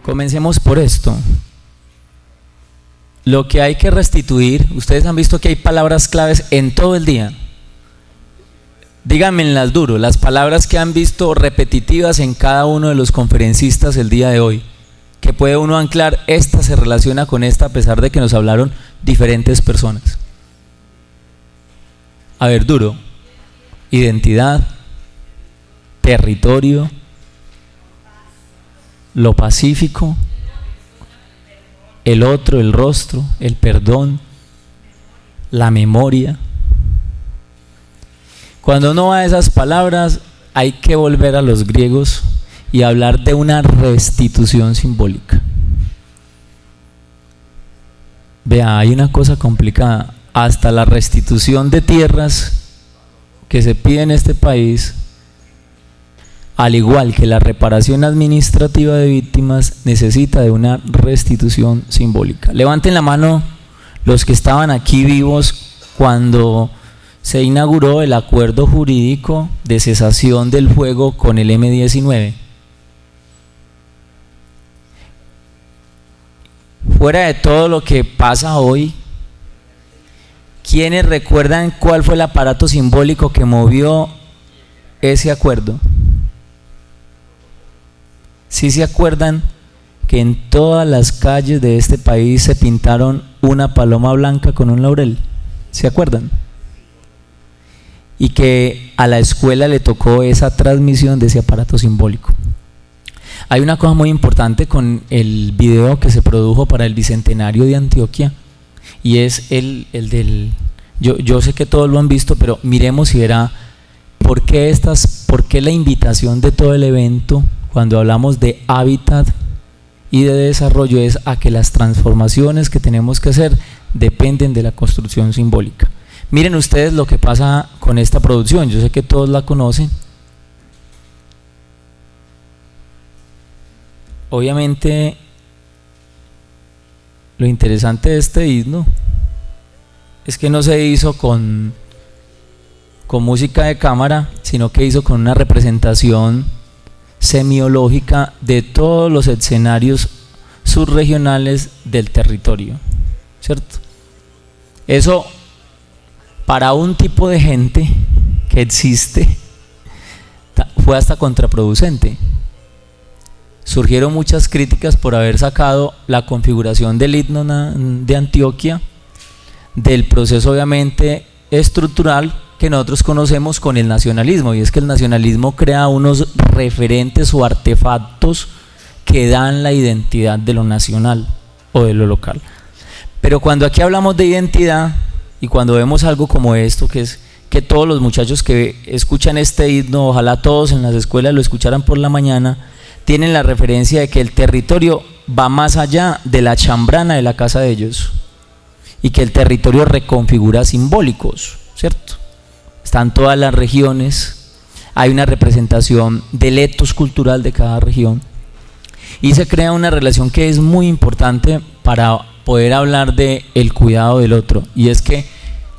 Comencemos por esto. Lo que hay que restituir, ustedes han visto que hay palabras claves en todo el día. Díganmelas duro, las palabras que han visto repetitivas en cada uno de los conferencistas el día de hoy, que puede uno anclar, esta se relaciona con esta a pesar de que nos hablaron diferentes personas. A ver, duro. Identidad, territorio, lo pacífico, el otro, el rostro, el perdón, la memoria. Cuando uno va a esas palabras, hay que volver a los griegos y hablar de una restitución simbólica. Vea, hay una cosa complicada. Hasta la restitución de tierras que se pide en este país, al igual que la reparación administrativa de víctimas, necesita de una restitución simbólica. Levanten la mano los que estaban aquí vivos cuando se inauguró el acuerdo jurídico de cesación del fuego con el M-19. Fuera de todo lo que pasa hoy, ¿quiénes recuerdan cuál fue el aparato simbólico que movió ese acuerdo? ¿Sí se acuerdan que en todas las calles de este país se pintaron una paloma blanca con un laurel? ¿Se acuerdan? Y que a la escuela le tocó esa transmisión de ese aparato simbólico. Hay una cosa muy importante con el video que se produjo para el Bicentenario de Antioquia, y es el del, yo sé que todos lo han visto, pero miremos y verá por qué la invitación de todo el evento, cuando hablamos de hábitat y de desarrollo, es a que las transformaciones que tenemos que hacer dependen de la construcción simbólica. Miren ustedes lo que pasa con esta producción, yo sé que todos la conocen. Obviamente, lo interesante de este himno es que no se hizo con música de cámara, sino que hizo con una representación semiológica de todos los escenarios subregionales del territorio, ¿cierto? Eso, para un tipo de gente que existe, fue hasta contraproducente. Surgieron muchas críticas por haber sacado la configuración del himno de Antioquia del proceso obviamente estructural que nosotros conocemos con el nacionalismo, y es que el nacionalismo crea unos referentes o artefactos que dan la identidad de lo nacional o de lo local. Pero cuando aquí hablamos de identidad y cuando vemos algo como esto, que es que todos los muchachos que escuchan este himno, ojalá todos en las escuelas lo escucharan por la mañana, tienen la referencia de que el territorio va más allá de la chambrana de la casa de ellos y que el territorio reconfigura simbólicos, ¿cierto? Están todas las regiones, hay una representación del etos cultural de cada región y se crea una relación que es muy importante para poder hablar de el cuidado del otro, y es que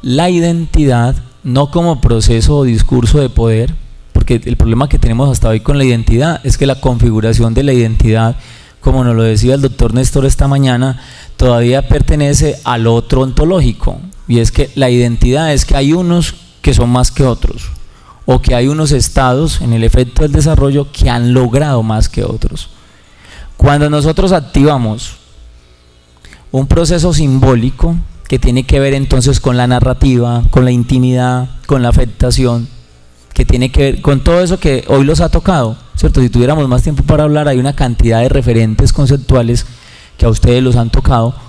la identidad, no como proceso o discurso de poder, porque el problema que tenemos hasta hoy con la identidad es que la configuración de la identidad, como nos lo decía el doctor Néstor esta mañana, todavía pertenece al otro ontológico, y es que la identidad es que hay unos que son más que otros, o que hay unos estados en el efecto del desarrollo que han logrado más que otros. Cuando nosotros activamos un proceso simbólico que tiene que ver entonces con la narrativa, con la intimidad, con la afectación, que tiene que ver con todo eso que hoy los ha tocado, ¿cierto? Si tuviéramos más tiempo para hablar, hay una cantidad de referentes conceptuales que a ustedes los han tocado,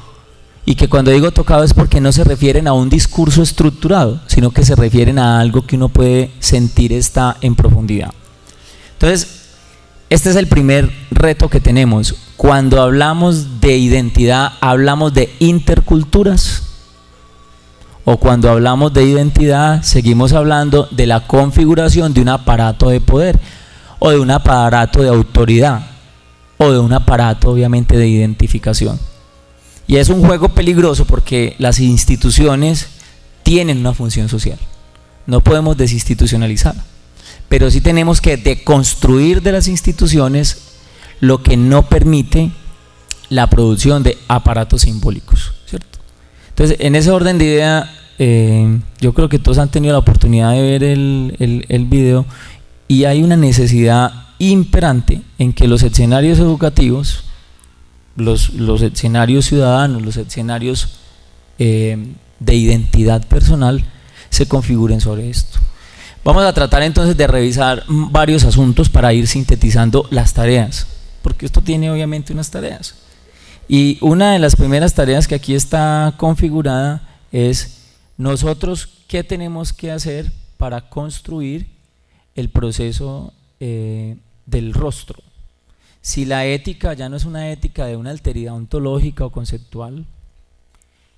y que cuando digo tocado es porque no se refieren a un discurso estructurado, sino que se refieren a algo que uno puede sentir está en profundidad. Entonces, este es el primer reto que tenemos. Cuando hablamos de identidad, ¿hablamos de interculturas? O cuando hablamos de identidad, seguimos hablando de la configuración de un aparato de poder, o de un aparato de autoridad, o de un aparato obviamente de identificación. Y es un juego peligroso porque las instituciones tienen una función social. No podemos desinstitucionalizar, pero sí tenemos que deconstruir de las instituciones lo que no permite la producción de aparatos simbólicos, ¿cierto? Entonces, en ese orden de idea, yo creo que todos han tenido la oportunidad de ver el video, y hay una necesidad imperante en que los escenarios educativos, los escenarios ciudadanos, los escenarios de identidad personal se configuren sobre esto. Vamos a tratar entonces de revisar varios asuntos para ir sintetizando las tareas, porque esto tiene obviamente unas tareas. Y una de las primeras tareas que aquí está configurada es nosotros qué tenemos que hacer para construir el proceso del rostro. Si la ética ya no es una ética de una alteridad ontológica o conceptual,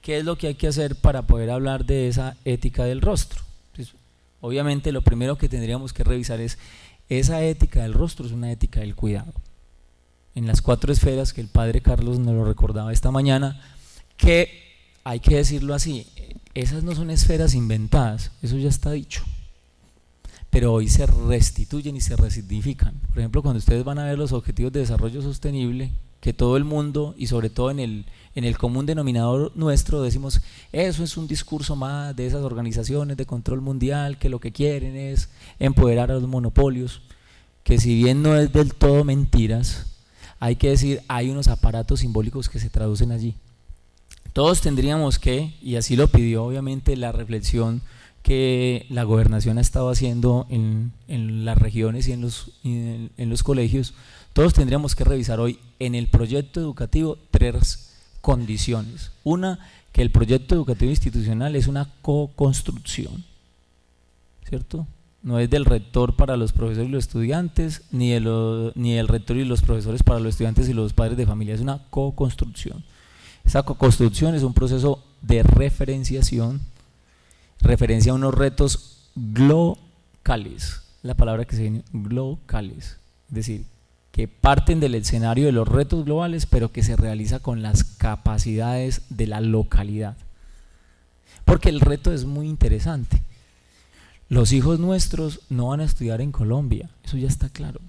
¿qué es lo que hay que hacer para poder hablar de esa ética del rostro? Pues, obviamente lo primero que tendríamos que revisar es, esa ética del rostro es una ética del cuidado. En las 4 esferas que el padre Carlos nos lo recordaba esta mañana, que hay que decirlo así, esas no son esferas inventadas, eso ya está dicho, pero hoy se restituyen y se resignifican. Por ejemplo, cuando ustedes van a ver los objetivos de desarrollo sostenible, que todo el mundo, y sobre todo en el común denominador nuestro, decimos, eso es un discurso más de esas organizaciones de control mundial que lo que quieren es empoderar a los monopolios, que si bien no es del todo mentiras, hay que decir, hay unos aparatos simbólicos que se traducen allí. Todos tendríamos que, y así lo pidió obviamente la reflexión que la gobernación ha estado haciendo en las regiones y en los colegios, todos tendríamos que revisar hoy en el proyecto educativo 3 condiciones. Una, que el proyecto educativo institucional es una co-construcción, ¿cierto? No es del rector para los profesores y los estudiantes, ni del rector y los profesores para los estudiantes y los padres de familia, es una co-construcción. Esa co-construcción es un proceso de referenciación, referencia a unos retos globales, la palabra que se viene, globales, es decir, que parten del escenario de los retos globales, pero que se realiza con las capacidades de la localidad. Porque el reto es muy interesante. Los hijos nuestros no van a estudiar en Colombia, eso ya está claro.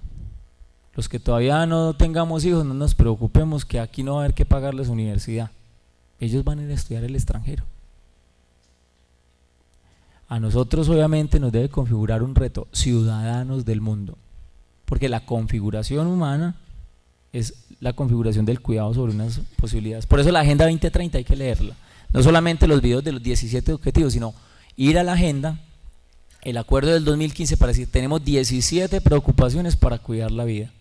Los que todavía no tengamos hijos, no nos preocupemos que aquí no va a haber que pagarles universidad. Ellos van a ir a estudiar al extranjero. A nosotros obviamente nos debe configurar un reto, ciudadanos del mundo, porque la configuración humana es la configuración del cuidado sobre unas posibilidades. Por eso la Agenda 2030 hay que leerla, no solamente los videos de los 17 objetivos, sino ir a la agenda, el acuerdo del 2015 para decir, tenemos 17 preocupaciones para cuidar la vida,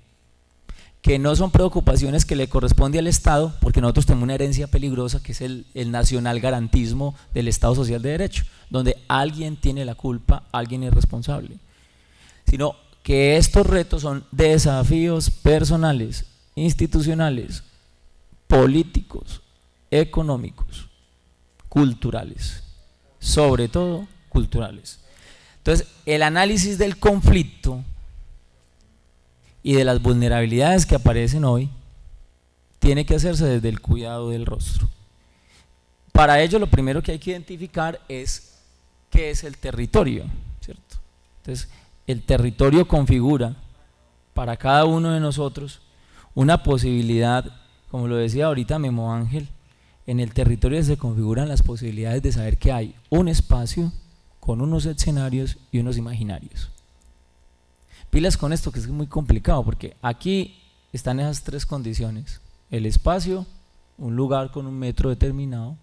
que no son preocupaciones que le corresponde al Estado, porque nosotros tenemos una herencia peligrosa que es el nacional garantismo del Estado Social de Derecho, donde alguien tiene la culpa, alguien es responsable, sino que estos retos son desafíos personales, institucionales, políticos, económicos, culturales, sobre todo culturales. Entonces, el análisis del conflicto y de las vulnerabilidades que aparecen hoy tiene que hacerse desde el cuidado del rostro. Para ello, lo primero que hay que identificar es qué es el territorio, ¿cierto? Entonces, el territorio configura para cada uno de nosotros una posibilidad, como lo decía ahorita Memo Ángel, en el territorio se configuran las posibilidades de saber que hay un espacio con unos escenarios y unos imaginarios. Pilas con esto que es muy complicado, porque aquí están esas 3 condiciones: el espacio, un lugar con un metro determinado,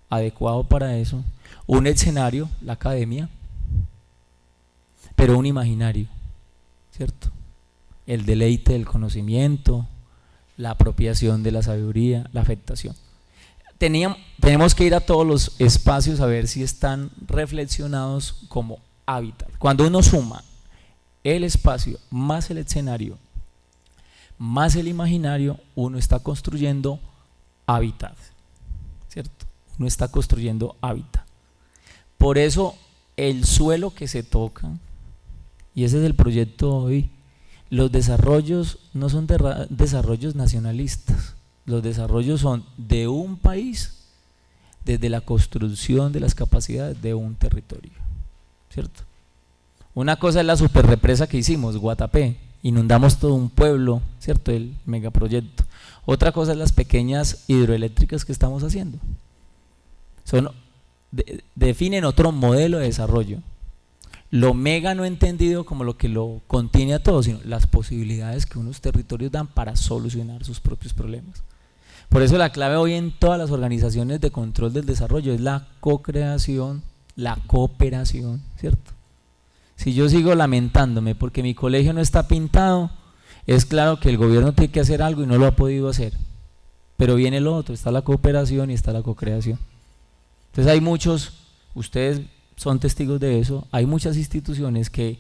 adecuado para eso, un escenario, la academia, pero un imaginario, ¿cierto? El deleite del conocimiento, la apropiación de la sabiduría, la afectación. Tenemos que ir a todos los espacios a ver si están reflexionados como hábitat. Cuando uno suma el espacio más el escenario más el imaginario, uno está construyendo hábitat, ¿cierto? Uno está construyendo hábitat. Por eso el suelo que se toca, y ese es el proyecto hoy, los desarrollos no son desarrollos nacionalistas, los desarrollos son de un país desde la construcción de las capacidades de un territorio, ¿cierto? Una cosa es la superrepresa que hicimos, Guatapé, inundamos todo un pueblo, ¿cierto? El megaproyecto. Otra cosa es las pequeñas hidroeléctricas que estamos haciendo. Definen otro modelo de desarrollo. Lo mega no entendido como lo que lo contiene a todo, sino las posibilidades que unos territorios dan para solucionar sus propios problemas. Por eso la clave hoy en todas las organizaciones de control del desarrollo es la co-creación, la cooperación, ¿cierto? Si yo sigo lamentándome porque mi colegio no está pintado, es claro que el gobierno tiene que hacer algo y no lo ha podido hacer. Pero viene lo otro, está la cooperación y está la co-creación. Entonces hay muchos, ustedes son testigos de eso, hay muchas instituciones que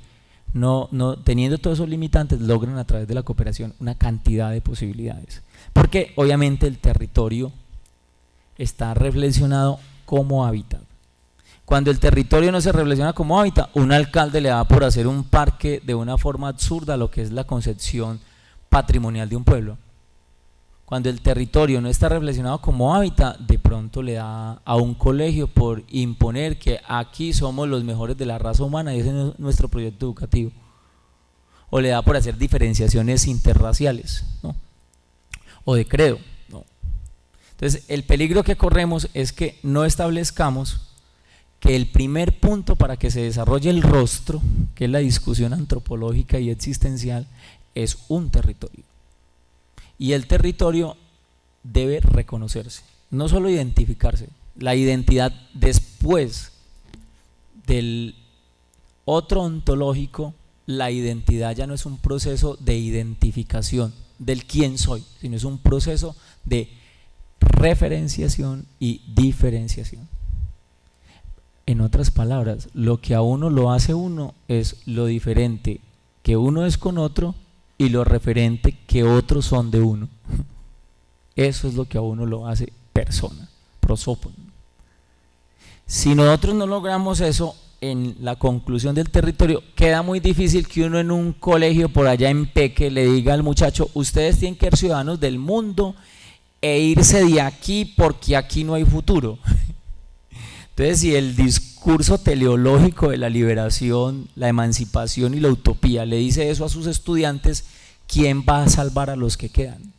no teniendo todos esos limitantes logran a través de la cooperación una cantidad de posibilidades. Porque obviamente el territorio está reflexionado como hábitat. Cuando el territorio no se reflexiona como hábitat, un alcalde le da por hacer un parque de una forma absurda lo que es la concepción patrimonial de un pueblo. Cuando el territorio no está reflexionado como hábitat, de pronto le da a un colegio por imponer que aquí somos los mejores de la raza humana y ese es nuestro proyecto educativo. O le da por hacer diferenciaciones interraciales, ¿no? O de credo, ¿no? Entonces el peligro que corremos es que no establezcamos que el primer punto para que se desarrolle el rostro, que es la discusión antropológica y existencial, es un territorio. Y el territorio debe reconocerse, no solo identificarse. La identidad después del otro ontológico, la identidad ya no es un proceso de identificación del quién soy, sino es un proceso de referenciación y diferenciación. En otras palabras, lo que a uno lo hace uno es lo diferente que uno es con otro y lo referente que otros son de uno. Eso es lo que a uno lo hace persona, prosopon. Si nosotros no logramos eso, en la conclusión del territorio, queda muy difícil que uno en un colegio por allá en Peque le diga al muchacho, ustedes tienen que ser ciudadanos del mundo e irse de aquí porque aquí no hay futuro. Entonces, si el discurso teleológico de la liberación, la emancipación y la utopía le dice eso a sus estudiantes, ¿quién va a salvar a los que quedan?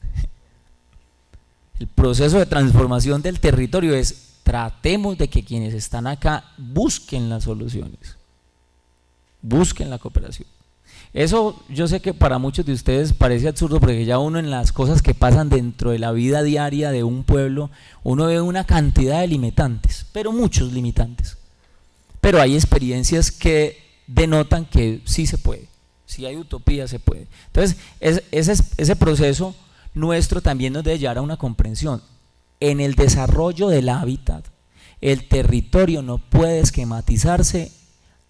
El proceso de transformación del territorio es tratemos de que quienes están acá busquen las soluciones, busquen la cooperación. Eso yo sé que para muchos de ustedes parece absurdo porque ya uno en las cosas que pasan dentro de la vida diaria de un pueblo, uno ve una cantidad de limitantes, pero muchos limitantes. Pero hay experiencias que denotan que sí se puede, si hay utopía se puede. Entonces ese proceso nuestro también nos debe llevar a una comprensión. En el desarrollo del hábitat, el territorio no puede esquematizarse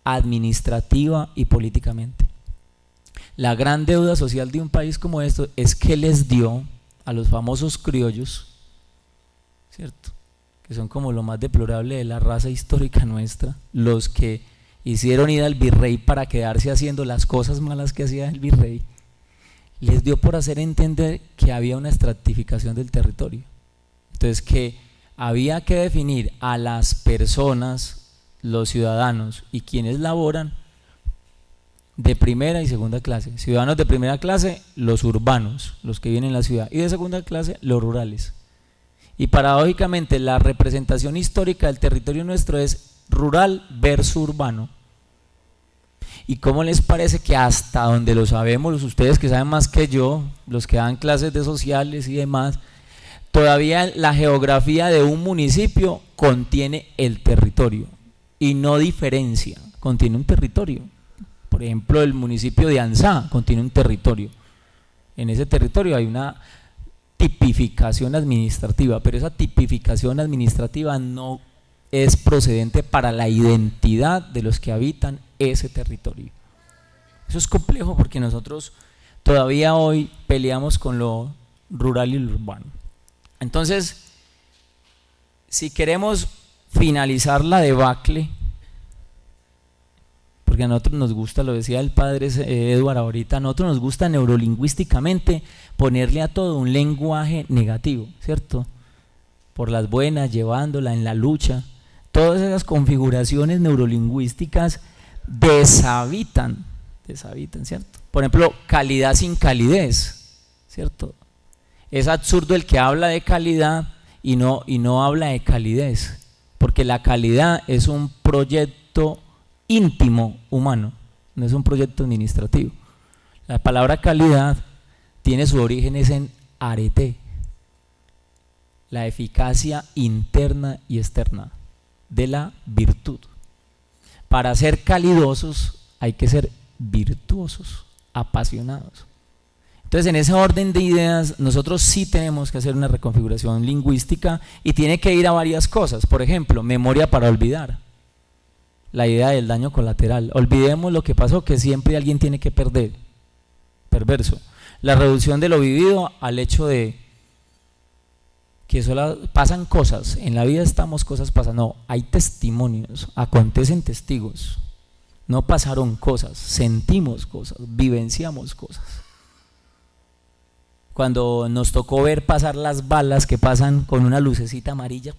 administrativa y políticamente. La gran deuda social de un país como esto es que les dio a los famosos criollos, ¿cierto?, que son como lo más deplorable de la raza histórica nuestra, los que hicieron ir al virrey para quedarse haciendo las cosas malas que hacía el virrey, les dio por hacer entender que había una estratificación del territorio. Entonces, que había que definir a las personas, los ciudadanos y quienes laboran de primera y segunda clase. Ciudadanos de primera clase, los urbanos, los que viven en la ciudad, y de segunda clase, los rurales. Y paradójicamente la representación histórica del territorio nuestro es rural versus urbano. ¿Y cómo les parece que hasta donde lo sabemos, ustedes que saben más que yo, los que dan clases de sociales y demás, todavía la geografía de un municipio contiene el territorio y no diferencia, contiene un territorio? Por ejemplo, el municipio de Anzá contiene un territorio. En ese territorio hay una tipificación administrativa, pero esa tipificación administrativa no es procedente para la identidad de los que habitan ese territorio. Eso es complejo porque nosotros todavía hoy peleamos con lo rural y lo urbano. Entonces, si queremos finalizar la debacle, porque a nosotros nos gusta, lo decía el padre Edward ahorita, a nosotros nos gusta neurolingüísticamente ponerle a todo un lenguaje negativo, ¿cierto? Por las buenas, llevándola en la lucha. Todas esas configuraciones neurolingüísticas deshabitan, ¿cierto? Por ejemplo, calidad sin calidez, ¿cierto? Es absurdo el que habla de calidad y no habla de calidez, porque la calidad es un proyecto íntimo humano, no es un proyecto administrativo. La palabra calidad tiene su origen en arete, la eficacia interna y externa de la virtud. Para ser calidosos hay que ser virtuosos, apasionados. Entonces, en ese orden de ideas, nosotros sí tenemos que hacer una reconfiguración lingüística y tiene que ir a varias cosas. Por ejemplo, memoria para olvidar. La idea del daño colateral. Olvidemos lo que pasó, que siempre alguien tiene que perder. Perverso. La reducción de lo vivido al hecho de que solo pasan cosas. En la vida estamos cosas pasando. No, hay testimonios, acontecen testigos. No pasaron cosas, sentimos cosas, vivenciamos cosas. Cuando nos tocó ver pasar las balas que pasan con una lucecita amarilla,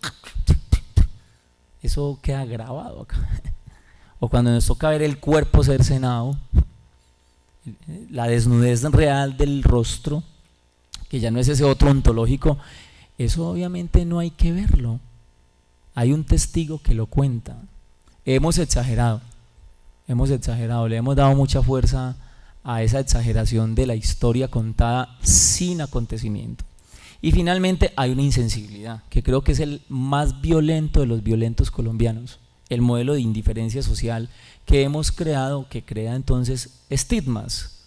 eso queda grabado acá. O cuando nos toca ver el cuerpo cercenado, la desnudez real del rostro, que ya no es ese otro ontológico, eso obviamente no hay que verlo. Hay un testigo que lo cuenta. Hemos exagerado, le hemos dado mucha fuerza a esa exageración de la historia contada sin acontecimiento. Y finalmente hay una insensibilidad, que creo que es el más violento de los violentos colombianos, el modelo de indiferencia social que hemos creado, que crea entonces estigmas.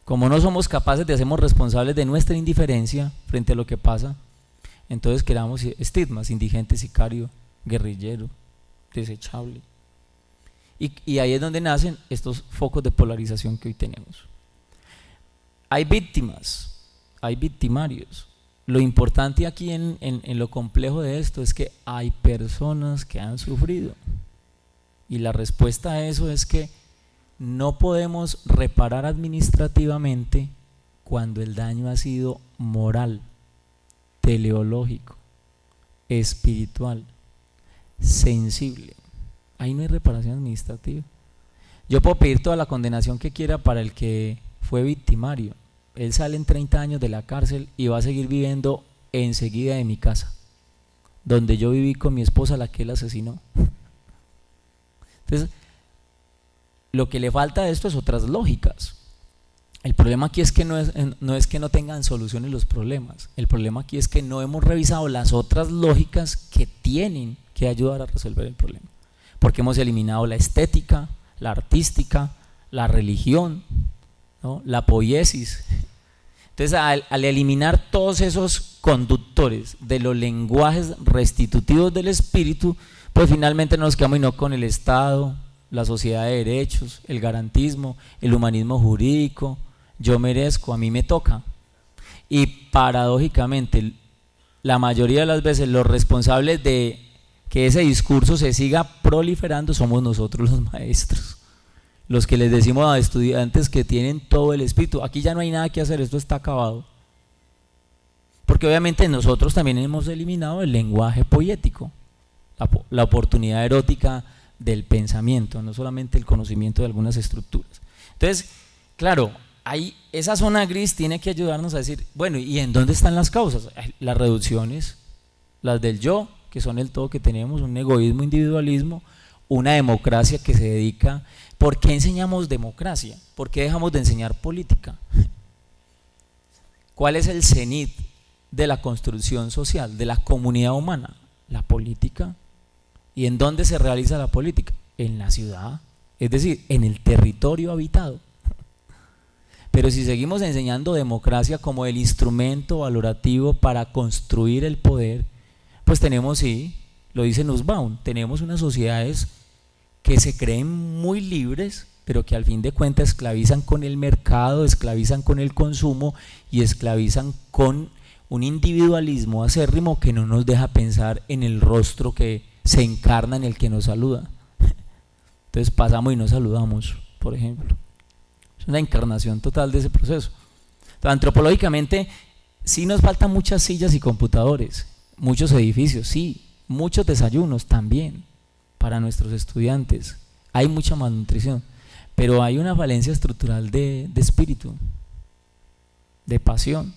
Como no somos capaces de hacernos responsables de nuestra indiferencia frente a lo que pasa, entonces creamos estigmas: indigente, sicario, guerrillero, desechable. Y ahí es donde nacen estos focos de polarización que hoy tenemos. Hay víctimas, hay victimarios. Lo importante aquí en lo complejo de esto es que hay personas que han sufrido. Y la respuesta a eso es que no podemos reparar administrativamente cuando el daño ha sido moral, teleológico, espiritual, sensible. Ahí no hay reparación administrativa. Yo puedo pedir toda la condenación que quiera para el que fue victimario. Él sale en 30 años de la cárcel y va a seguir viviendo enseguida de mi casa, donde yo viví con mi esposa, la que él asesinó. Entonces, lo que le falta de esto es otras lógicas. El problema aquí es que no es que no tengan soluciones los problemas. El problema aquí es que no hemos revisado las otras lógicas que tienen que ayudar a resolver el problema. Porque hemos eliminado la estética, la artística, la religión, ¿no?, la poiesis. Entonces, al eliminar todos esos conductores de los lenguajes restitutivos del espíritu, pues finalmente nos quedamos y no con el Estado, la sociedad de derechos, el garantismo, el humanismo jurídico, yo merezco, a mí me toca. Y paradójicamente, la mayoría de las veces los responsables de que ese discurso se siga proliferando somos nosotros los maestros, los que les decimos a estudiantes que tienen todo el espíritu: aquí ya no hay nada que hacer, esto está acabado. Porque obviamente nosotros también hemos eliminado el lenguaje poético, la oportunidad erótica del pensamiento, no solamente el conocimiento de algunas estructuras. Entonces, claro, esa zona gris tiene que ayudarnos a decir, bueno, ¿y en dónde están las causas? Las reducciones, las del yo, que son el todo que tenemos, un egoísmo, individualismo, una democracia que se dedica. ¿Por qué enseñamos democracia? ¿Por qué dejamos de enseñar política? ¿Cuál es el cenit de la construcción social, de la comunidad humana? La política. ¿Y en dónde se realiza la política? En la ciudad, es decir, en el territorio habitado. Pero si seguimos enseñando democracia como el instrumento valorativo para construir el poder, pues tenemos, sí, lo dice Nussbaum, tenemos unas sociedades que se creen muy libres, pero que al fin de cuentas esclavizan con el mercado, esclavizan con el consumo y esclavizan con un individualismo acérrimo que no nos deja pensar en el rostro que se encarna en el que nos saluda. Entonces pasamos y no saludamos, por ejemplo. Es una encarnación total de ese proceso. Entonces, antropológicamente sí nos faltan muchas sillas y computadores, muchos edificios, sí, muchos desayunos también para nuestros estudiantes. Hay mucha malnutrición, pero hay una falencia estructural de espíritu, de pasión.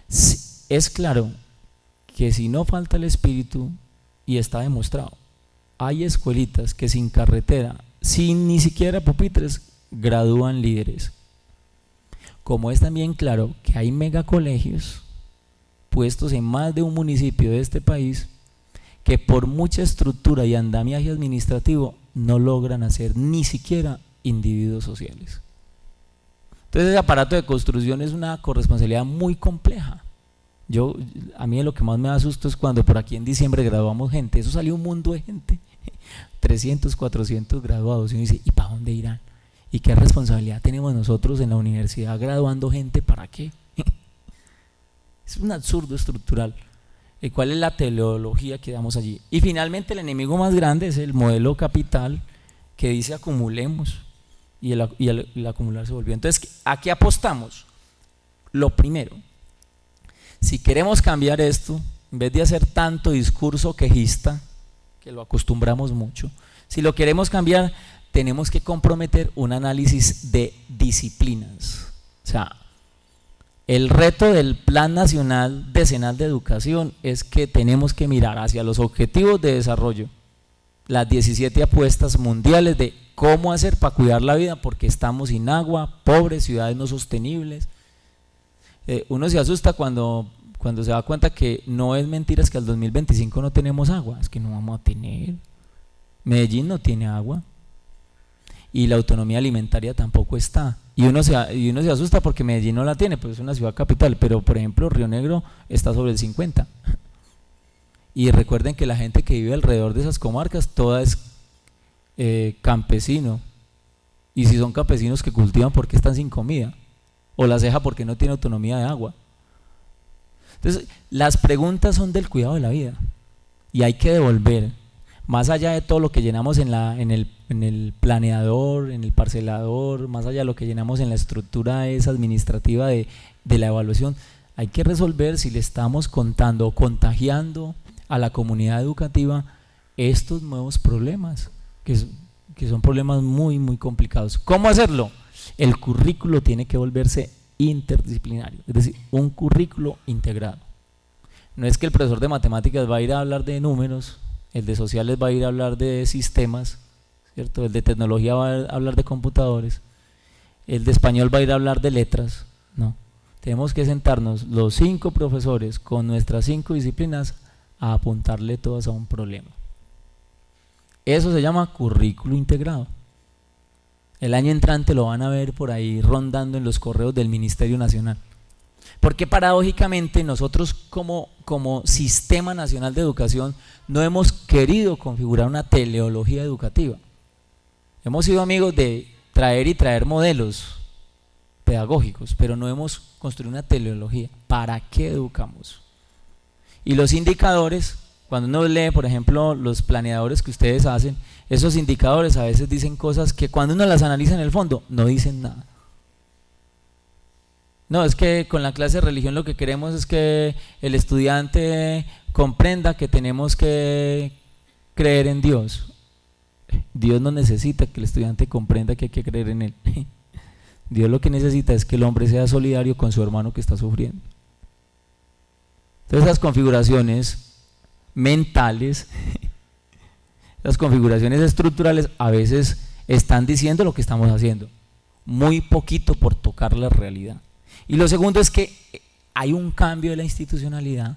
Es claro que si no falta el espíritu, y está demostrado, hay escuelitas que sin carretera, sin ni siquiera pupitres, gradúan líderes. Como es también claro que hay megacolegios puestos en más de un municipio de este país que por mucha estructura y andamiaje administrativo no logran hacer ni siquiera individuos sociales. Entonces ese aparato de construcción es una corresponsabilidad muy compleja. A mí lo que más me da susto es cuando por aquí en diciembre graduamos gente, eso salió un mundo de gente, 300, 400 graduados, y uno dice, ¿y para dónde irán? ¿Y qué responsabilidad tenemos nosotros en la universidad graduando gente? ¿Para qué? Es un absurdo estructural. ¿Cuál es la teleología que damos allí? Y finalmente el enemigo más grande es el modelo capital que dice acumulemos, y el acumular se volvió. Entonces, ¿a qué apostamos? Lo primero, si queremos cambiar esto, en vez de hacer tanto discurso quejista, que lo acostumbramos mucho, si lo queremos cambiar, tenemos que comprometer un análisis de disciplinas. O sea, el reto del Plan Nacional Decenal de Educación es que tenemos que mirar hacia los objetivos de desarrollo, las 17 apuestas mundiales de cómo hacer para cuidar la vida, porque estamos sin agua, pobres, ciudades no sostenibles. Uno se asusta cuando se da cuenta que no es mentira, es que al 2025 no tenemos agua, es que no vamos a tener. Medellín no tiene agua y la autonomía alimentaria tampoco está. Y uno se asusta porque Medellín no la tiene, pues es una ciudad capital, pero por ejemplo Río Negro está sobre el 50. Y recuerden que la gente que vive alrededor de esas comarcas, toda es campesino. Y si son campesinos que cultivan, ¿por qué están sin comida? O la ceja porque no tiene autonomía de agua. Entonces, las preguntas son del cuidado de la vida. Y hay que devolver, más allá de todo lo que llenamos en el planeador, en el parcelador, más allá de lo que llenamos en la estructura esa administrativa de la evaluación, hay que resolver si le estamos contando o contagiando a la comunidad educativa estos nuevos problemas, que son problemas muy, muy complicados. ¿Cómo hacerlo? El currículo tiene que volverse interdisciplinario, es decir, un currículo integrado. No es que el profesor de matemáticas va a ir a hablar de números, el de sociales va a ir a hablar de sistemas, ¿cierto? El de tecnología va a hablar de computadores, el de español va a ir a hablar de letras. No, tenemos que sentarnos los 5 profesores con nuestras 5 disciplinas a apuntarle todas a un problema. Eso se llama currículo integrado. El año entrante lo van a ver por ahí rondando en los correos del Ministerio Nacional. Porque paradójicamente nosotros como Sistema Nacional de Educación no hemos querido configurar una teleología educativa. Hemos sido amigos de traer modelos pedagógicos, pero no hemos construido una teleología. ¿Para qué educamos? Y los indicadores, cuando uno lee, por ejemplo, los planeadores que ustedes hacen, esos indicadores a veces dicen cosas que cuando uno las analiza en el fondo, no dicen nada. No, es que con la clase de religión lo que queremos es que el estudiante comprenda que tenemos que creer en Dios. Dios no necesita que el estudiante comprenda que hay que creer en Él. Dios lo que necesita es que el hombre sea solidario con su hermano que está sufriendo. Entonces, esas configuraciones mentales, las configuraciones estructurales a veces están diciendo lo que estamos haciendo, muy poquito por tocar la realidad. Y lo segundo es que hay un cambio de la institucionalidad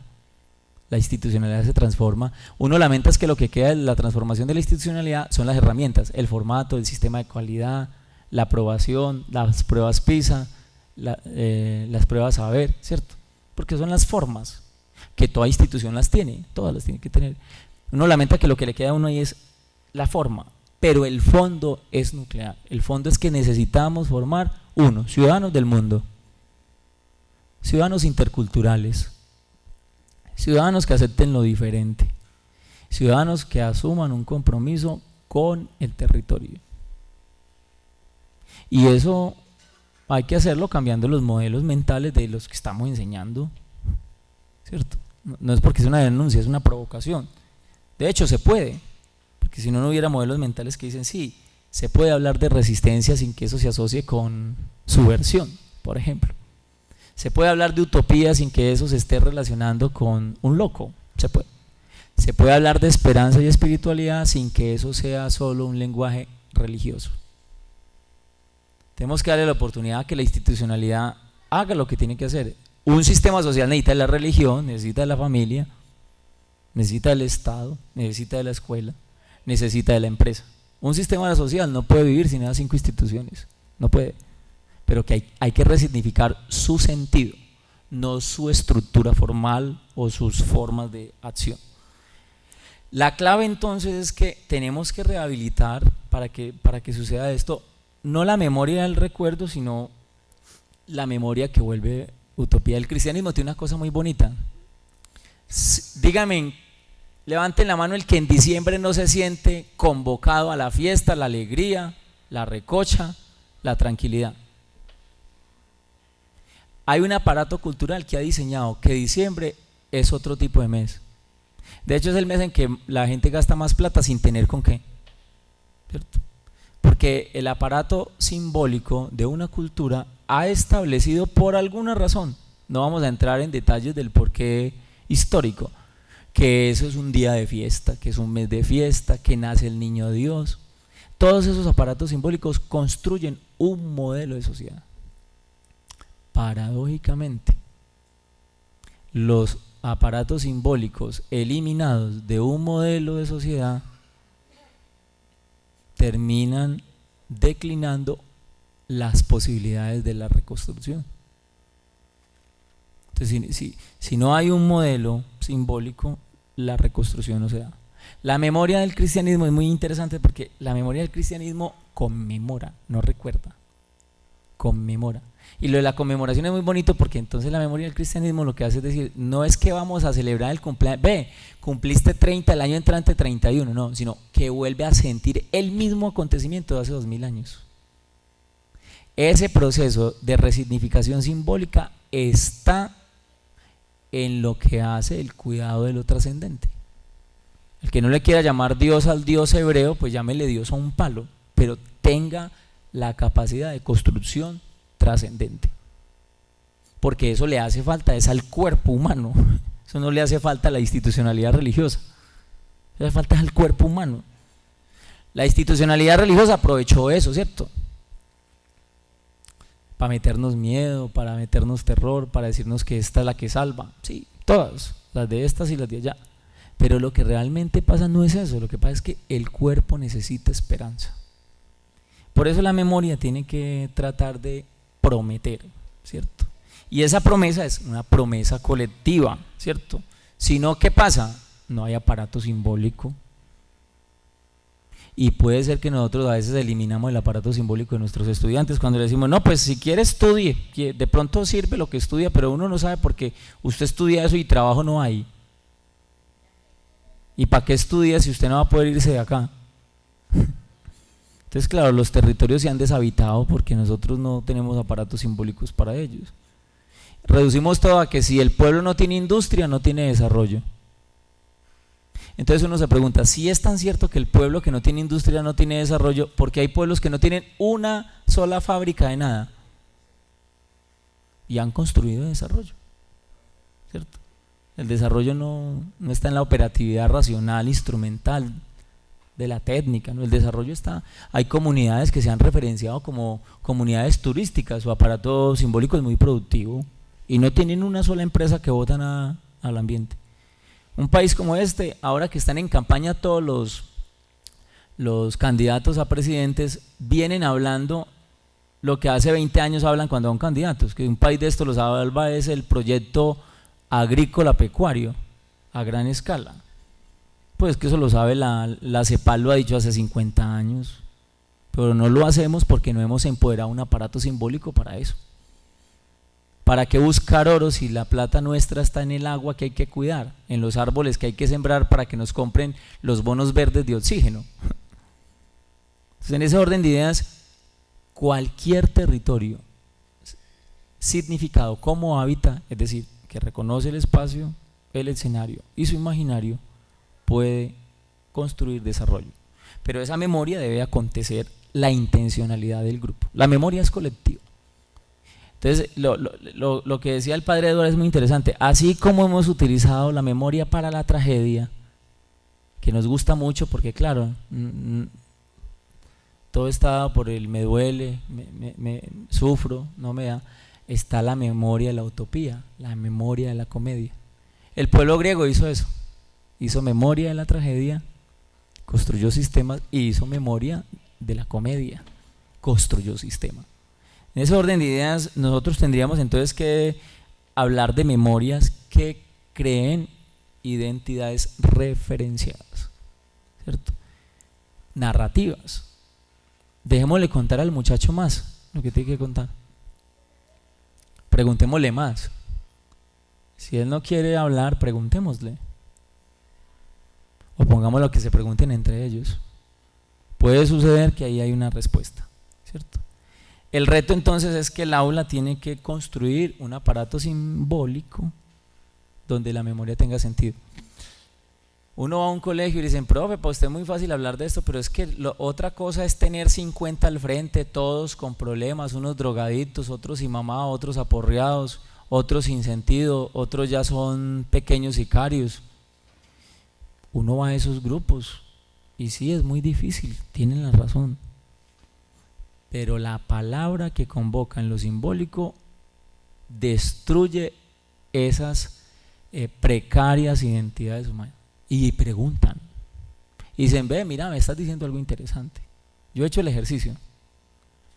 se transforma. Uno lamenta es que lo que queda de la transformación de la institucionalidad son las herramientas, el formato, el sistema de calidad, la aprobación, las pruebas PISA, las pruebas saber, ¿cierto? Porque son las formas que toda institución las tiene, todas las tiene que tener. Uno lamenta que lo que le queda a uno ahí es la forma, pero el fondo es nuclear. El fondo es que necesitamos formar, ciudadanos del mundo, ciudadanos interculturales, ciudadanos que acepten lo diferente, ciudadanos que asuman un compromiso con el territorio. Y eso hay que hacerlo cambiando los modelos mentales de los que estamos enseñando, ¿cierto? No es porque es una denuncia, es una provocación. De hecho, se puede, porque si no, no hubiera modelos mentales que dicen, sí, se puede hablar de resistencia sin que eso se asocie con subversión, por ejemplo. Se puede hablar de utopía sin que eso se esté relacionando con un loco, se puede. Se puede hablar de esperanza y espiritualidad sin que eso sea solo un lenguaje religioso. Tenemos que darle la oportunidad a que la institucionalidad haga lo que tiene que hacer. Un sistema social necesita de la religión, necesita de la familia, necesita del Estado, necesita de la escuela, necesita de la empresa. Un sistema social no puede vivir sin esas 5 instituciones, no puede. Pero que hay que resignificar su sentido, no su estructura formal o sus formas de acción. La clave entonces es que tenemos que rehabilitar para que suceda esto, no la memoria del recuerdo, sino la memoria que vuelve utopía. El cristianismo tiene una cosa muy bonita. Díganme, levanten la mano el que en diciembre no se siente convocado a la fiesta, la alegría, la recocha, la tranquilidad. Hay un aparato cultural que ha diseñado que diciembre es otro tipo de mes. De hecho es el mes en que la gente gasta más plata sin tener con qué, ¿cierto? Porque el aparato simbólico de una cultura ha establecido por alguna razón, no vamos a entrar en detalles del porqué histórico, que eso es un día de fiesta, que es un mes de fiesta, que nace el niño Dios. Todos esos aparatos simbólicos construyen un modelo de sociedad. Paradójicamente, los aparatos simbólicos eliminados de un modelo de sociedad terminan declinando las posibilidades de la reconstrucción. Entonces, si no hay un modelo simbólico, la reconstrucción no se da. La memoria del cristianismo es muy interesante porque la memoria del cristianismo conmemora, no recuerda, conmemora. Y lo de la conmemoración es muy bonito porque entonces la memoria del cristianismo lo que hace es decir, no es que vamos a celebrar el cumpleaños, cumpliste 30, el año entrante 31, no, sino que vuelve a sentir el mismo acontecimiento de hace 2000 años. Ese proceso de resignificación simbólica está en lo que hace el cuidado de lo trascendente. El que no le quiera llamar Dios al Dios hebreo, pues llámele Dios a un palo, pero tenga la capacidad de construcción trascendente, porque eso le hace falta es al cuerpo humano, eso no le hace falta a la institucionalidad religiosa, le hace falta al cuerpo humano. La institucionalidad religiosa aprovechó eso, ¿cierto? Para meternos miedo, para meternos terror, para decirnos que esta es la que salva, sí, todas, las de estas y las de allá, pero lo que realmente pasa no es eso, lo que pasa es que el cuerpo necesita esperanza. Por eso la memoria tiene que tratar de prometer, ¿cierto? Y esa promesa es una promesa colectiva, ¿cierto? Si no, ¿qué pasa? No hay aparato simbólico. Y puede ser que nosotros a veces eliminamos el aparato simbólico de nuestros estudiantes cuando le decimos, no, pues si quiere estudie, de pronto sirve lo que estudia, pero uno no sabe por qué usted estudia eso y trabajo no hay. ¿Y para qué estudia si usted no va a poder irse de acá? Entonces, claro, los territorios se han deshabitado porque nosotros no tenemos aparatos simbólicos para ellos. Reducimos todo a que si el pueblo no tiene industria, no tiene desarrollo. Entonces uno se pregunta, si es tan cierto que el pueblo que no tiene industria no tiene desarrollo, ¿por qué hay pueblos que no tienen una sola fábrica de nada? Y han construido desarrollo, ¿cierto? El desarrollo no está en la operatividad racional, instrumental, de la técnica, ¿no? El desarrollo está, hay comunidades que se han referenciado como comunidades turísticas, su aparato simbólico es muy productivo y no tienen una sola empresa que bota nada al ambiente. Un país como este, ahora que están en campaña todos los candidatos a presidentes, vienen hablando lo que hace 20 años hablan cuando son candidatos, que un país de esto lo salva es el proyecto agrícola pecuario a gran escala. Pues que eso lo sabe la CEPAL, lo ha dicho hace 50 años, pero no lo hacemos porque no hemos empoderado un aparato simbólico para eso. ¿Para qué buscar oro si la plata nuestra está en el agua que hay que cuidar, en los árboles que hay que sembrar para que nos compren los bonos verdes de oxígeno? Entonces, en ese orden de ideas, cualquier territorio significado como hábitat, es decir, que reconoce el espacio, el escenario y su imaginario, puede construir desarrollo. Pero esa memoria debe acontecer la intencionalidad del grupo. La memoria es colectiva. Entonces, lo que decía el padre Eduardo es muy interesante. Así como hemos utilizado la memoria para la tragedia, que nos gusta mucho porque, claro, todo está dado por el me duele, me sufro, no me da. Está la memoria de la utopía, la memoria de la comedia. El pueblo griego hizo eso. Hizo memoria de la tragedia, construyó sistemas y hizo memoria de la comedia, construyó sistema. En ese orden de ideas nosotros tendríamos entonces que hablar de memorias que creen identidades referenciadas, ¿cierto? Narrativas. Dejémosle contar al muchacho más lo que tiene que contar. Preguntémosle más. Si él no quiere hablar, preguntémosle. O pongámoslo que se pregunten entre ellos. Puede suceder que ahí hay una respuesta, ¿cierto? El reto entonces es que el aula tiene que construir un aparato simbólico donde la memoria tenga sentido. Uno va a un colegio y le dicen, profe, para usted es muy fácil hablar de esto, pero es que otra cosa es tener 50 al frente, todos con problemas, unos drogaditos, otros sin mamá, otros aporreados, otros sin sentido, otros ya son pequeños sicarios. Uno va a esos grupos y sí, es muy difícil, tienen la razón. Pero la palabra que convoca en lo simbólico destruye esas precarias identidades humanas. Y preguntan. Y dicen, ve, mira, me estás diciendo algo interesante. Yo he hecho el ejercicio.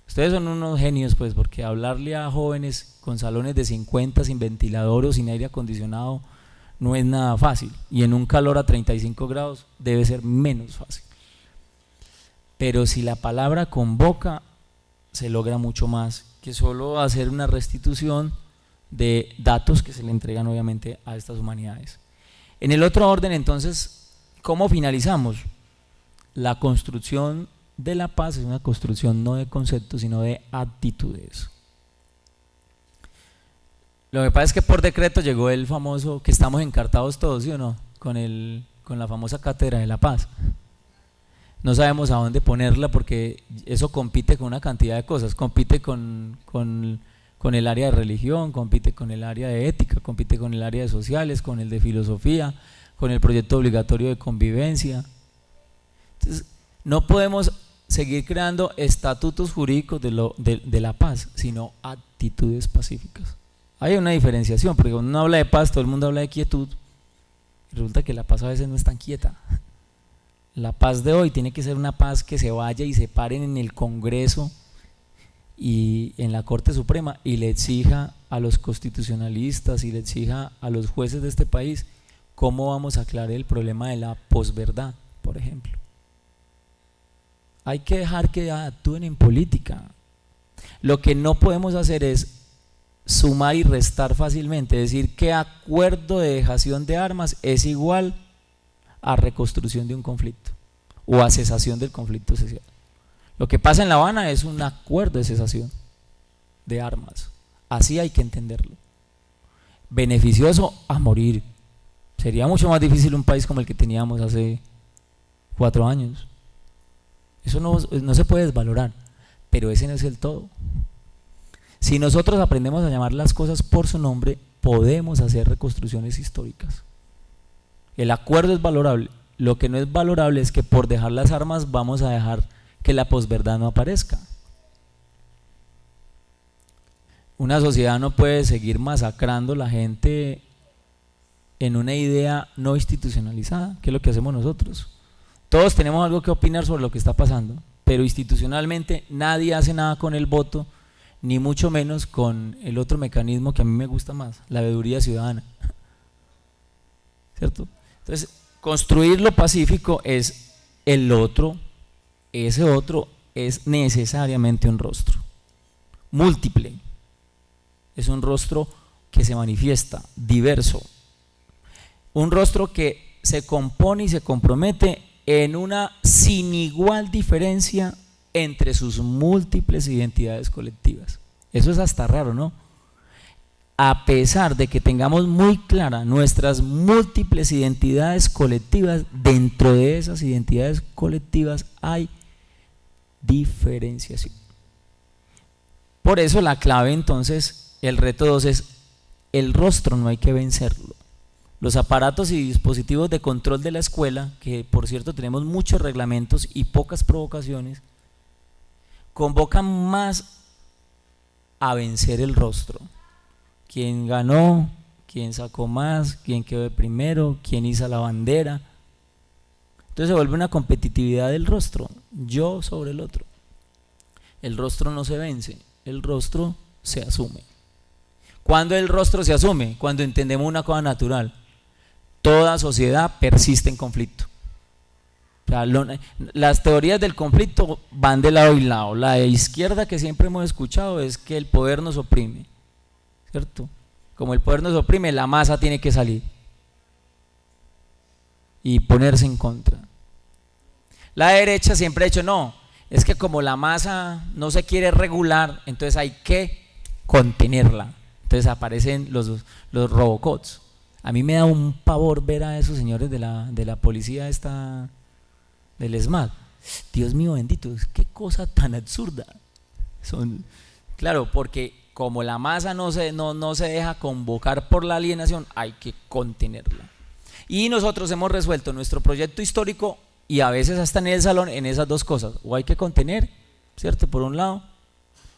Ustedes son unos genios, pues, porque hablarle a jóvenes con salones de 50 sin ventilador o sin aire acondicionado no es nada fácil. Y en un calor a 35 grados debe ser menos fácil. Pero si la palabra convoca, se logra mucho más que solo hacer una restitución de datos que se le entregan obviamente a estas humanidades. En el otro orden, entonces, ¿cómo finalizamos? La construcción de la paz es una construcción no de conceptos, sino de actitudes. Lo que pasa es que por decreto llegó el famoso, que estamos encartados todos, ¿sí o no? Con la famosa cátedra de la paz. No sabemos a dónde ponerla porque eso compite con una cantidad de cosas, compite con el área de religión, compite con el área de ética, compite con el área de sociales, con el de filosofía, con el proyecto obligatorio de convivencia. Entonces, no podemos seguir creando estatutos jurídicos de la paz, sino actitudes pacíficas. Hay una diferenciación, porque cuando uno habla de paz, todo el mundo habla de quietud, y resulta que la paz a veces no es tan quieta. La paz de hoy tiene que ser una paz que se vaya y se paren en el Congreso y en la Corte Suprema y le exija a los constitucionalistas y le exija a los jueces de este país cómo vamos a aclarar el problema de la posverdad, por ejemplo. Hay que dejar que actúen en política. Lo que no podemos hacer es sumar y restar fácilmente, decir que acuerdo de dejación de armas es igual a reconstrucción de un conflicto o a cesación del conflicto social. Lo que pasa en La Habana es un acuerdo de cesación de armas. Así hay que entenderlo. Beneficioso a morir. Sería mucho más difícil un país como el que teníamos hace 4 años. Eso no se puede desvalorar, pero ese no es el todo. Si nosotros aprendemos a llamar las cosas por su nombre, podemos hacer reconstrucciones históricas. El acuerdo es valorable. Lo que no es valorable es que por dejar las armas vamos a dejar que la posverdad no aparezca. Una sociedad no puede seguir masacrando a la gente en una idea no institucionalizada, que es lo que hacemos nosotros. Todos tenemos algo que opinar sobre lo que está pasando, pero institucionalmente nadie hace nada con el voto, ni mucho menos con el otro mecanismo que a mí me gusta más, la veeduría ciudadana. ¿Cierto? Entonces, construir lo pacífico es el otro, ese otro es necesariamente un rostro múltiple, es un rostro que se manifiesta, diverso, un rostro que se compone y se compromete en una sin igual diferencia entre sus múltiples identidades colectivas. Eso es hasta raro, ¿no? A pesar de que tengamos muy claras nuestras múltiples identidades colectivas, dentro de esas identidades colectivas hay diferenciación. Por eso la clave entonces, el reto 2 es el rostro, no hay que vencerlo. Los aparatos y dispositivos de control de la escuela, que por cierto tenemos muchos reglamentos y pocas provocaciones, convocan más a vencer el rostro. ¿Quién ganó? ¿Quién sacó más? ¿Quién quedó de primero? ¿Quién hizo la bandera? Entonces se vuelve una competitividad del rostro, yo sobre el otro. El rostro no se vence, el rostro se asume. ¿Cuándo el rostro se asume? Cuando entendemos una cosa natural. Toda sociedad persiste en conflicto. O sea, las teorías del conflicto van de lado y lado. La de izquierda que siempre hemos escuchado es que el poder nos oprime, ¿cierto? Como el poder nos oprime, la masa tiene que salir y ponerse en contra. La derecha siempre ha dicho, no, es que como la masa no se quiere regular, entonces hay que contenerla. Entonces aparecen los robocots. A mí me da un pavor ver a esos señores de la policía esta, del ESMAD. Dios mío bendito, qué cosa tan absurda. Claro, porque como la masa no se deja convocar por la alienación, hay que contenerla. Y nosotros hemos resuelto nuestro proyecto histórico, y a veces hasta en el salón, en esas dos cosas. O hay que contener, ¿cierto? Por un lado,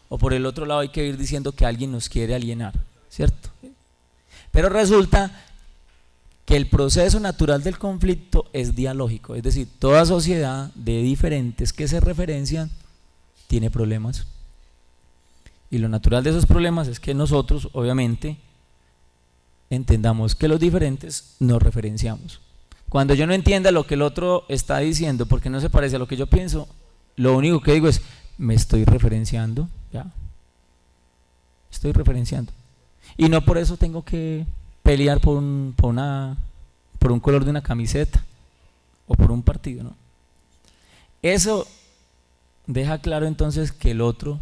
o por el otro lado hay que ir diciendo que alguien nos quiere alienar, ¿cierto? Pero resulta que el proceso natural del conflicto es dialógico, es decir, toda sociedad de diferentes que se referencian tiene problemas. Y lo natural de esos problemas es que nosotros, obviamente, entendamos que los diferentes nos referenciamos. Cuando yo no entienda lo que el otro está diciendo porque no se parece a lo que yo pienso, lo único que digo es, me estoy referenciando, ya. Estoy referenciando. Y no por eso tengo que pelear por un color de una camiseta o por un partido, ¿no? Eso deja claro entonces que el otro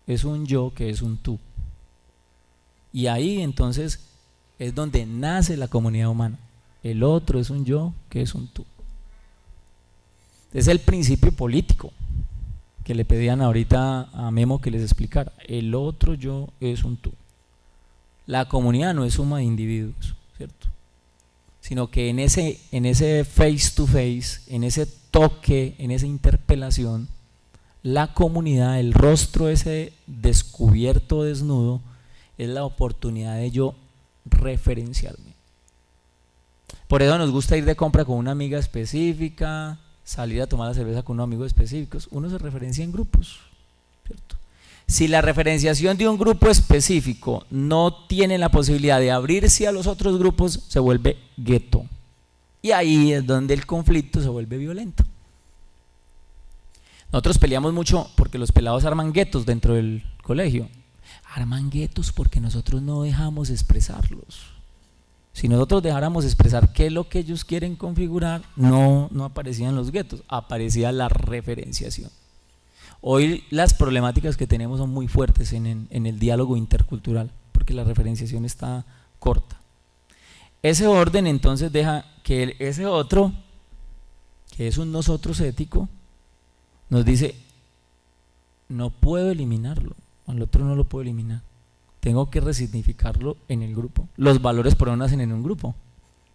es un yo que es un tú. Y ahí entonces es donde nace la comunidad humana. El otro es un yo que es un tú. Es el principio político que le pedían ahorita a Memo que les explicara. El otro yo es un tú. La comunidad no es suma de individuos, ¿cierto? Sino que en ese face to face, en ese toque, en esa interpelación, la comunidad, el rostro ese descubierto, desnudo, es la oportunidad de yo referenciarme. Por eso nos gusta ir de compra con una amiga específica, salir a tomar la cerveza con unos amigos específicos. Uno se referencia en grupos, ¿cierto? Si la referenciación de un grupo específico no tiene la posibilidad de abrirse a los otros grupos, se vuelve gueto. Y ahí es donde el conflicto se vuelve violento. Nosotros peleamos mucho porque los pelados arman guetos dentro del colegio. Arman guetos porque nosotros no dejamos expresarlos. Si nosotros dejáramos expresar qué es lo que ellos quieren configurar, no aparecían los guetos, aparecía la referenciación. Hoy las problemáticas que tenemos son muy fuertes en el diálogo intercultural, porque la referenciación está corta. Ese orden entonces deja que ese otro, que es un nosotros ético, nos dice, no puedo eliminarlo, al otro no lo puedo eliminar. Tengo que resignificarlo en el grupo. Los valores por eso nacen en un grupo.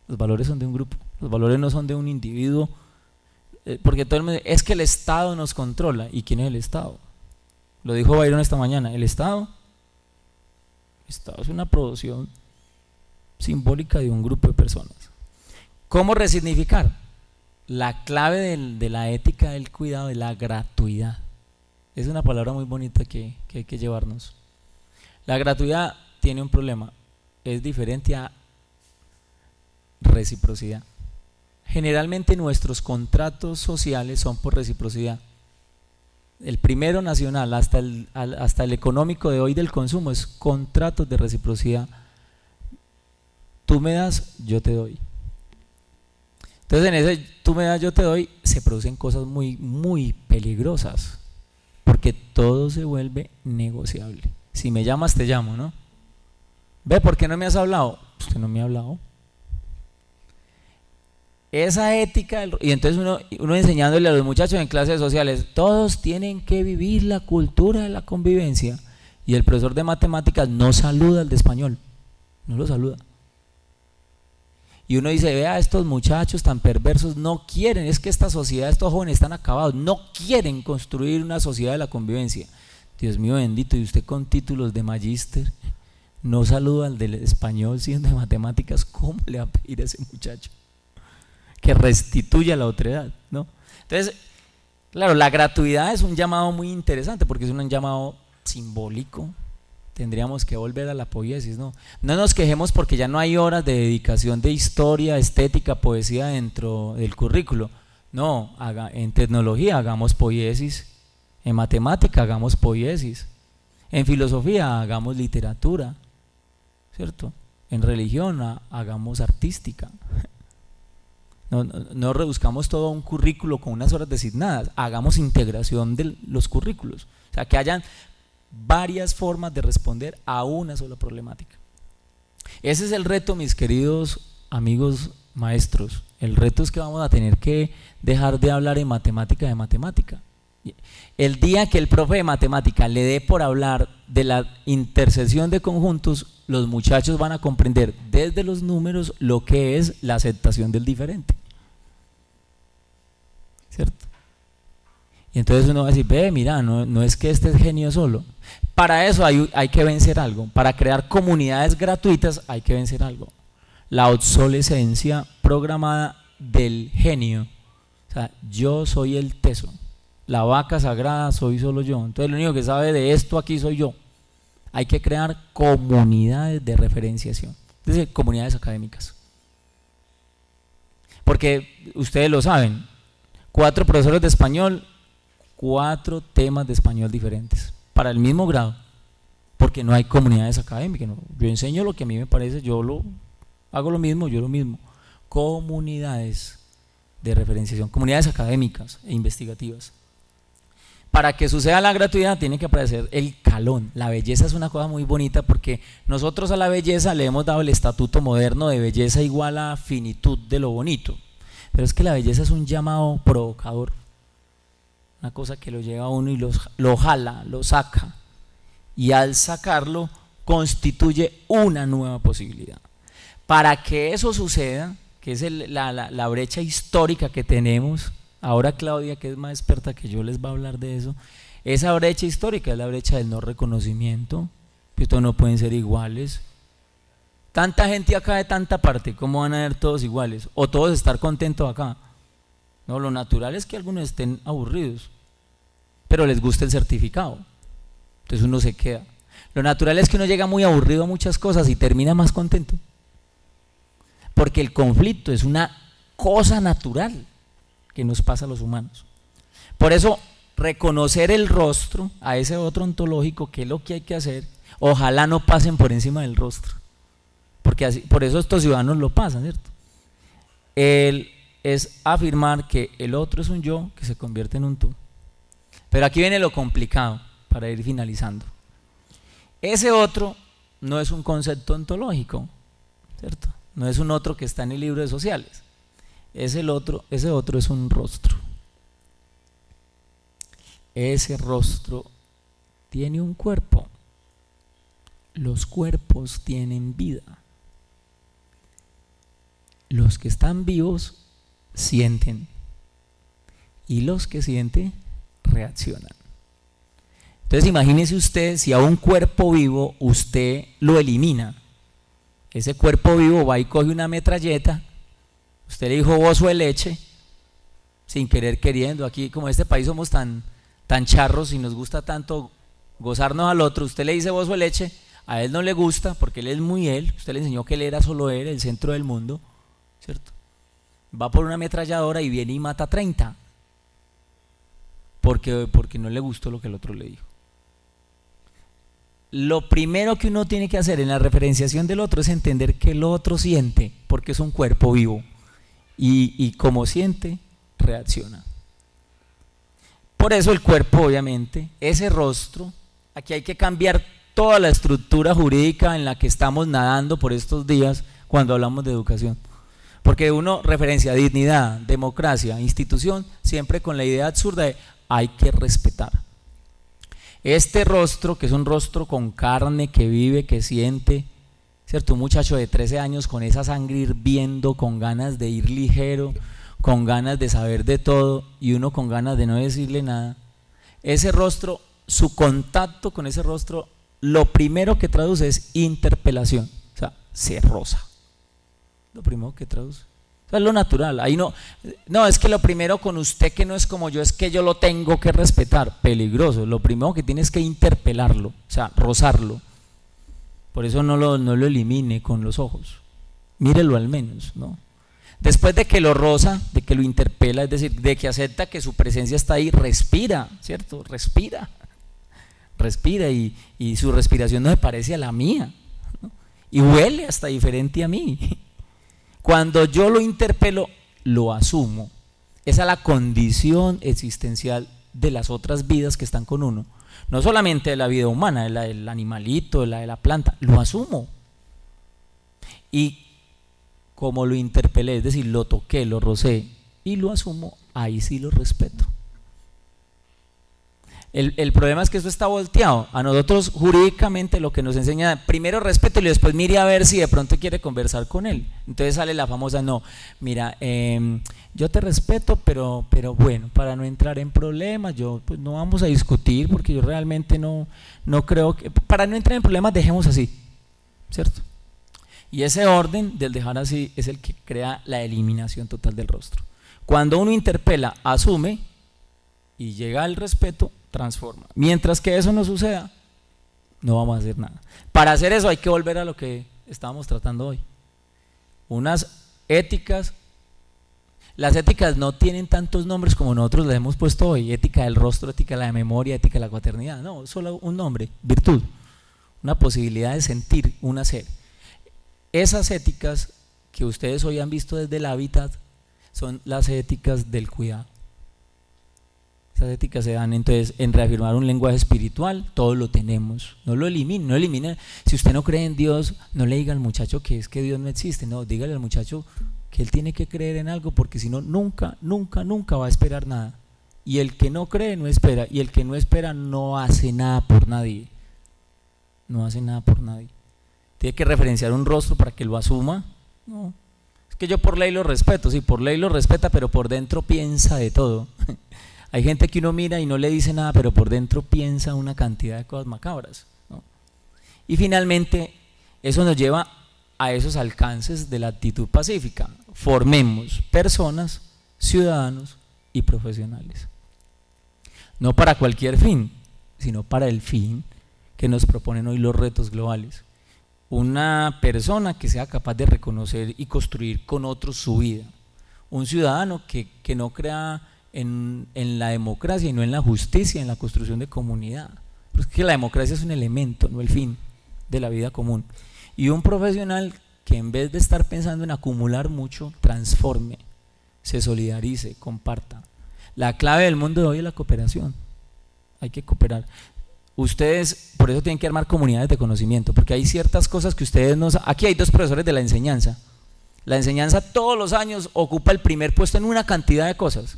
Los valores son de un grupo. Los valores no son de un individuo. Porque todo el mundo dice, es que el Estado nos controla. ¿Y quién es el Estado? Lo dijo Byron esta mañana. El Estado es una producción simbólica de un grupo de personas. ¿Cómo resignificar? La clave de la ética del cuidado es la gratuidad. Es una palabra muy bonita que hay que llevarnos. La gratuidad tiene un problema, es diferente a reciprocidad. Generalmente nuestros contratos sociales son por reciprocidad. El primero nacional hasta el económico de hoy del consumo es contratos de reciprocidad. Tú me das, yo te doy. Entonces en ese tú me das, yo te doy, se producen cosas muy, muy peligrosas, porque todo se vuelve negociable. Si me llamas, te llamo, ¿no? ¿Ve por qué no me has hablado? Usted no me ha hablado. Esa ética, y entonces uno enseñándole a los muchachos en clases sociales, todos tienen que vivir la cultura de la convivencia. y el profesor de matemáticas no saluda al de español, no lo saluda. Y uno dice, vea, estos muchachos tan perversos no quieren, es que esta sociedad, estos jóvenes están acabados, no quieren construir una sociedad de la convivencia. Dios mío bendito, y usted con títulos de magíster no saluda al del español siendo de matemáticas, ¿cómo le va a pedir a ese muchacho que restituya la otredad, ¿no? Entonces, claro, la gratuidad es un llamado muy interesante porque es un llamado simbólico. Tendríamos que volver a la poiesis, ¿no? No nos quejemos porque ya no hay horas de dedicación de historia, estética, poesía dentro del currículo. No, en tecnología hagamos poiesis, en matemática hagamos poiesis, en filosofía hagamos literatura, ¿cierto? En religión hagamos artística. No reduzcamos todo a un currículo con unas horas designadas, hagamos integración de los currículos, o sea, que hayan varias formas de responder a una sola problemática. Ese es el reto, mis queridos amigos maestros. El reto es que vamos a tener que dejar de hablar en matemática de matemática. El día que el profe de matemática le dé por hablar de la intersección de conjuntos, los muchachos van a comprender desde los números lo que es la aceptación del diferente, ¿cierto? Y entonces uno va a decir, ve, mira, no es que este es genio solo. Para eso hay que vencer algo. Para crear comunidades gratuitas hay que vencer algo. La obsolescencia programada del genio. O sea, yo soy el teso. La vaca sagrada soy solo yo. Entonces lo único que sabe de esto aquí soy yo. Hay que crear comunidades de referenciación. Es decir, comunidades académicas. Porque ustedes lo saben, 4 profesores de español, 4 temas de español diferentes para el mismo grado, porque no hay comunidades académicas, ¿no? Yo enseño lo que a mí me parece, hago lo mismo, yo lo mismo. Comunidades de referenciación, comunidades académicas e investigativas. Para que suceda la gratuidad tiene que aparecer el calón. La belleza es una cosa muy bonita porque nosotros a la belleza le hemos dado el estatuto moderno de belleza igual a finitud de lo bonito, pero es que la belleza es un llamado provocador, una cosa que lo lleva a uno y lo jala, lo saca, y al sacarlo constituye una nueva posibilidad. Para que eso suceda, que es la brecha histórica que tenemos, ahora Claudia, que es más experta que yo, les va a hablar de eso. Esa brecha histórica es la brecha del no reconocimiento, que estos no pueden ser iguales. Tanta gente acá de tanta parte, ¿cómo van a ser todos iguales? O todos estar contentos acá. No, lo natural es que algunos estén aburridos, pero les gusta el certificado. Entonces uno se queda. Lo natural es que uno llega muy aburrido a muchas cosas y termina más contento. Porque el conflicto es una cosa natural que nos pasa a los humanos. Por eso, reconocer el rostro a ese otro ontológico, que es lo que hay que hacer, ojalá no pasen por encima del rostro. Porque así, por eso estos ciudadanos lo pasan, ¿cierto? Es afirmar que el otro es un yo que se convierte en un tú. Pero aquí viene lo complicado para ir finalizando. Ese otro no es un concepto ontológico, ¿cierto? No es un otro que está en el libro de sociales. Ese otro es un rostro. Ese rostro tiene un cuerpo. Los cuerpos tienen vida. Los que están vivos sienten, y los que sienten reaccionan. Entonces imagínese usted, si a un cuerpo vivo usted lo elimina, ese cuerpo vivo va y coge una metralleta, usted le dijo bozo de leche, sin querer queriendo. Aquí, como en este país somos tan charros y nos gusta tanto gozarnos al otro, usted le dice bozo de leche, a él no le gusta porque él es muy él, usted le enseñó que él era solo él, el centro del mundo, ¿cierto? Va por una ametralladora y viene y mata 30 porque no le gustó lo que el otro le dijo. Lo primero que uno tiene que hacer en la referenciación del otro es entender que el otro siente, porque es un cuerpo vivo, y como siente, reacciona. Por eso el cuerpo, obviamente, ese rostro, aquí hay que cambiar toda la estructura jurídica en la que estamos nadando por estos días cuando hablamos de educación. Porque uno referencia dignidad, democracia, institución, siempre con la idea absurda de hay que respetar. Este rostro, que es un rostro con carne, que vive, que siente, ¿cierto? Un muchacho de 13 años con esa sangre hirviendo, con ganas de ir ligero, con ganas de saber de todo y uno con ganas de no decirle nada. Ese rostro, su contacto con ese rostro, lo primero que traduce es interpelación, o sea, se roza. Lo primero que traduce. O sea, es lo natural. Ahí no, es que lo primero con usted que no es como yo, es que yo lo tengo que respetar. Peligroso. Lo primero que tiene es que interpelarlo, o sea, rozarlo. Por eso no lo elimine con los ojos. Mírelo al menos, ¿no? Después de que lo roza, de que lo interpela, es decir, de que acepta que su presencia está ahí, respira, ¿cierto? Respira y su respiración no se parece a la mía, ¿no? Y huele hasta diferente a mí. Cuando yo lo interpelo, lo asumo. Esa es la condición existencial de las otras vidas que están con uno. No solamente de la vida humana, de la del animalito, de la de la planta, lo asumo. Y como lo interpelé, es decir, lo toqué, lo rocé y lo asumo, ahí sí lo respeto. El problema es que esto está volteado. A nosotros jurídicamente lo que nos enseña, primero respeto y después mire a ver si de pronto quiere conversar con él. Entonces sale la famosa, no, mira, yo te respeto, pero bueno, para no entrar en problemas, pues no vamos a discutir porque yo realmente no creo que, para no entrar en problemas dejemos así, ¿cierto? Y ese orden del dejar así es el que crea la eliminación total del rostro. Cuando uno interpela, asume y llega al respeto, transforma. Mientras que eso no suceda, no vamos a hacer nada. Para hacer eso hay que volver a lo que estábamos tratando hoy. Unas éticas. Las éticas no tienen tantos nombres como nosotros les hemos puesto hoy. Ética del rostro, ética de la memoria, ética de la cuaternidad. No, solo un nombre, virtud. Una posibilidad de sentir, un hacer. Esas éticas que ustedes hoy han visto desde el hábitat son las éticas del cuidado. Esas éticas se dan entonces en reafirmar un lenguaje espiritual, todo lo tenemos, no lo elimine. Si usted no cree en Dios, no le diga al muchacho que es que Dios no existe, no, dígale al muchacho que él tiene que creer en algo, porque si no, nunca va a esperar nada. Y el que no cree no espera, y el que no espera no hace nada por nadie. No hace nada por nadie. Tiene que referenciar un rostro para que lo asuma. No, es que yo por ley lo respeto, sí, por ley lo respeta, pero por dentro piensa de todo. Hay gente que uno mira y no le dice nada, pero por dentro piensa una cantidad de cosas macabras, ¿no? Y finalmente, eso nos lleva a esos alcances de la actitud pacífica. Formemos personas, ciudadanos y profesionales. No para cualquier fin, sino para el fin que nos proponen hoy los retos globales. Una persona que sea capaz de reconocer y construir con otros su vida. Un ciudadano que no crea en la democracia y no en la justicia, en la construcción de comunidad. Porque la democracia es un elemento, no el fin de la vida común. Y un profesional que en vez de estar pensando en acumular mucho, transforme, se solidarice, comparta. La clave del mundo de hoy es la cooperación. Hay que cooperar. Ustedes, por eso tienen que armar comunidades de conocimiento, porque hay ciertas cosas que ustedes no saben. Aquí hay dos profesores de la enseñanza. La enseñanza todos los años ocupa el primer puesto en una cantidad de cosas.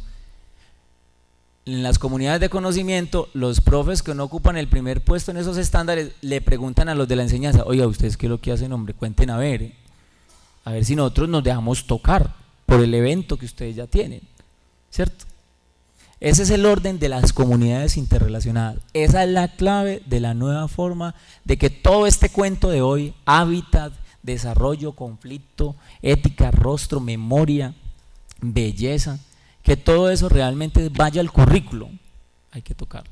En las comunidades de conocimiento, los profes que no ocupan el primer puesto en esos estándares le preguntan a los de la enseñanza, oiga, ¿ustedes qué es lo que hacen, hombre? Cuenten a ver si nosotros nos dejamos tocar por el evento que ustedes ya tienen, ¿cierto? Ese es el orden de las comunidades interrelacionadas. Esa es la clave de la nueva forma de que todo este cuento de hoy, hábitat, desarrollo, conflicto, ética, rostro, memoria, belleza, que todo eso realmente vaya al currículo. Hay que tocarlo.